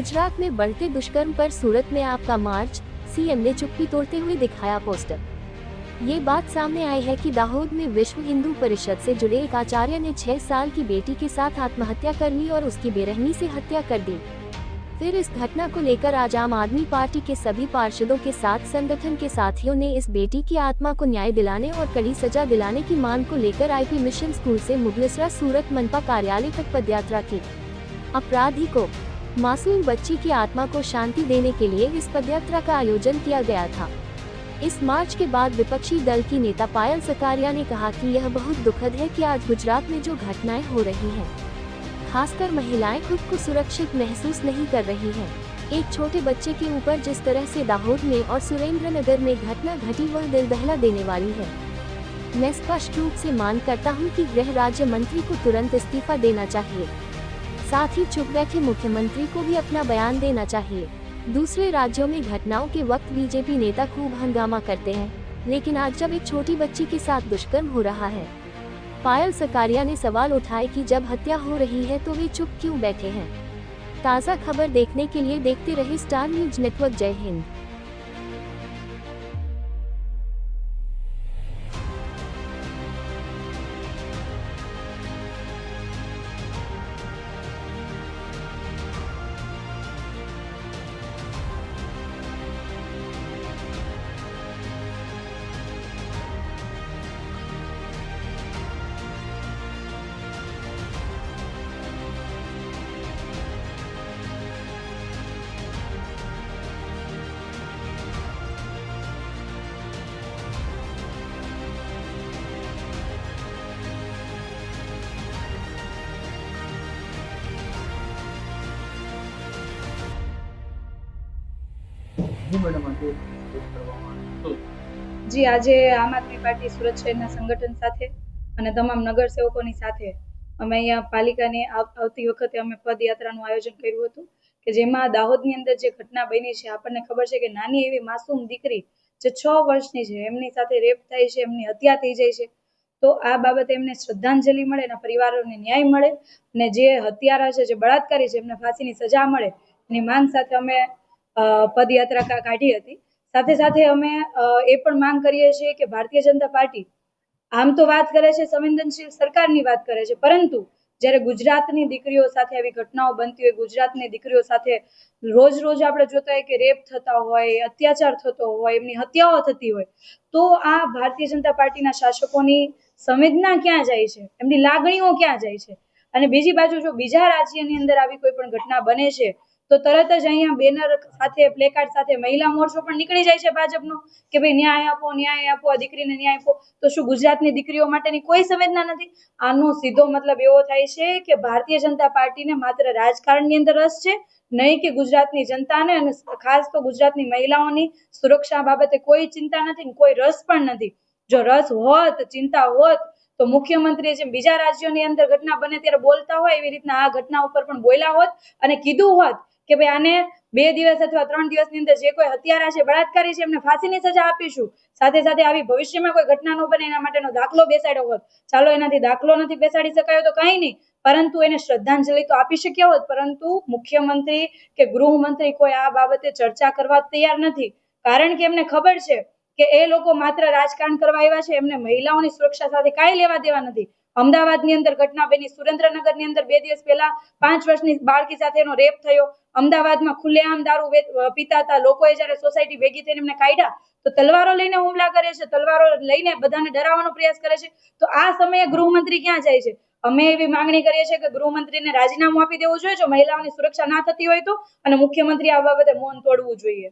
गुजरात में बढ़ते दुष्कर्म पर सूरत में आपका मार्च, सीएम ने चुप्पी तोड़ते हुए दिखाया पोस्टर। ये बात सामने आई है कि दाहोद में विश्व हिंदू परिषद से जुड़े एक आचार्य ने 6 साल की बेटी के साथ आत्महत्या कर ली और उसकी बेरहमी से हत्या कर दी। फिर इस घटना को लेकर आज आम आदमी पार्टी के सभी पार्षदों के साथ संगठन के साथियों ने इस बेटी की आत्मा को न्याय दिलाने और कड़ी सजा दिलाने की मांग को लेकर आईपी मिशन स्कूल से मुगलिसरा सूरत मनपा कार्यालय तक पदयात्रा की। अपराधी को मासूम बच्ची की आत्मा को शांति देने के लिए इस पदयात्रा का आयोजन किया गया था। इस मार्च के बाद विपक्षी दल की नेता पायल सकारिया ने कहा कि यह बहुत दुखद है कि आज गुजरात में जो घटनाएं हो रही हैं, खासकर महिलाएं खुद को सुरक्षित महसूस नहीं कर रही हैं। एक छोटे बच्चे के ऊपर जिस तरह से दाहोद में और सुरेंद्रनगर में घटना घटी वह दिल दहला देने वाली है। मैं स्पष्ट रूप से मांग करता हूं कि गृह राज्य मंत्री को तुरंत इस्तीफा देना चाहिए। साथ ही चुप बैठे मुख्यमंत्री को भी अपना बयान देना चाहिए। दूसरे राज्यों में घटनाओं के वक्त बीजेपी नेता खूब हंगामा करते हैं, लेकिन आज जब एक छोटी बच्ची के साथ दुष्कर्म हो रहा है, पायल सकारिया ने सवाल उठाए कि जब हत्या हो रही है तो वे चुप क्यों बैठे हैं। ताज़ा खबर देखने के लिए देखते रहे स्टार न्यूज नेटवर्क। जय हिंद। જી આજે આમ આદમી પાર્ટી સુરત શહેરના સંગઠન સાથે અને તમામ નગરસેવકોની સાથે અમે અહીંયા પાલિકાની આવતી વખતે અમે પદયાત્રાનું આયોજન કર્યું હતું કે જેમાં દાહોદની અંદર જે ઘટના બની છે, આપણને ખબર છે કે નાની એવી માસૂમ દીકરી જે 6 વર્ષની છે એમની સાથે રેપ થાય છે, એમની હત્યા થઈ જાય છે। તો આ બાબતે એમને શ્રદ્ધાંજલિ મળે, એના પરિવારોને ન્યાય મળે અને જે હત્યારા છે, જે બળાત્કારી છે, એમને ફાંસીની સજા મળે એની માંગ સાથે અમે પદયાત્રા કાઢી હતી। સાથે સાથે અમે એ પણ માંગ કરીએ છીએ કે ભારતીય જનતા પાર્ટી આમ તો વાત કરે છે, સંવેદનશીલ સરકારની વાત કરે છે, પરંતુ જ્યારે ગુજરાતની દીકરીઓ સાથે આવી ઘટનાઓ બનતી હોય, ગુજરાતની દીકરીઓ સાથે રોજ રોજ આપણે જોતા હોય કે રેપ થતા હોય, અત્યાચાર થતો હોય, એમની હત્યાઓ થતી હોય, તો આ ભારતીય જનતા પાર્ટીના શાસકોની સંવેદના ક્યાં જાય છે, એમની લાગણીઓ ક્યાં જાય છે। અને બીજી બાજુ જો બીજા રાજ્યની અંદર આવી કોઈ પણ ઘટના બને છે તો તરત જ અહીંયા બેનર સાથે, પ્લેકાર્ડ સાથે મહિલા મોરચો પણ નીકળી જાય છે ભાજપનો કે ભાઈ ન્યાય આપો, ન્યાય આપો, આ દીકરીને ન્યાય આપો। તો શું ગુજરાતની દીકરીઓ માટેની કોઈ સંવેદના નથી? આનો સીધો મતલબ એવો થાય છે કે ભારતીય જનતા પાર્ટીને માત્ર રાજકારણની અંદર રસ છે, નહીં કે ગુજરાતની જનતાને અને ખાસ તો ગુજરાતની મહિલાઓની સુરક્ષા બાબતે કોઈ ચિંતા નથી, કોઈ રસ પણ નથી। જો રસ હોત, ચિંતા હોત તો મુખ્યમંત્રીએ જેમ બીજા રાજ્યોની અંદર ઘટના બને ત્યારે બોલતા હોય એવી રીતના આ ઘટના ઉપર પણ બોલ્યા હોત અને કીધું હોત કે ભાઈ આને 2 દિવસ અથવા 3 દિવસની અંદર જે કોઈ હત્યારા છે, બળાત્કારી છે, એમને ફાંસીની સજા આપીશું। સાથે સાથે આવી ભવિષ્યમાં કોઈ ઘટના ન બને એના માટેનો દાખલો બેસાડ્યો હોત। ચાલો એનાથી દાખલો નથી બેસાડી શકાયો તો કંઈ નહીં, પરંતુ એને શ્રદ્ધાંજલિ તો આપી શક્યા હોત, પરંતુ મુખ્યમંત્રી કે ગૃહમંત્રી કોઈ આ બાબતે ચર્ચા કરવા તૈયાર નથી, કારણ કે એમને ખબર છે કે એ લોકો માત્ર રાજકારણ કરવા આવ્યા છે, એમને મહિલાઓની સુરક્ષા સાથે કાંઈ લેવા દેવા નથી। અમદાવાદની અંદર ઘટના બની, સુરેન્દ્રનગરની અંદર 2 દિવસ પહેલા 5 વર્ષની બાળકી સાથે એનો રેપ થયો, અમદાવાદમાં ખુલ્લેઆમ દારૂ પીતા હતા લોકોએ, જ્યારે સોસાયટી ભેગી થઈને એમને કાઢ્યા તો તલવારો લઈને હુમલા કરે છે, તલવારો લઈને બધાને ડરાવવાનો પ્રયાસ કરે છે। તો આ સમયે ગૃહમંત્રી ક્યાં જાય છે? અમે એવી માંગણી કરીએ છીએ કે ગૃહમંત્રીને રાજીનામું આપી દેવું જોઈએ જો મહિલાઓની સુરક્ષા ના થતી હોય તો, અને મુખ્યમંત્રી આ બાબતે મૌન તોડવું જોઈએ।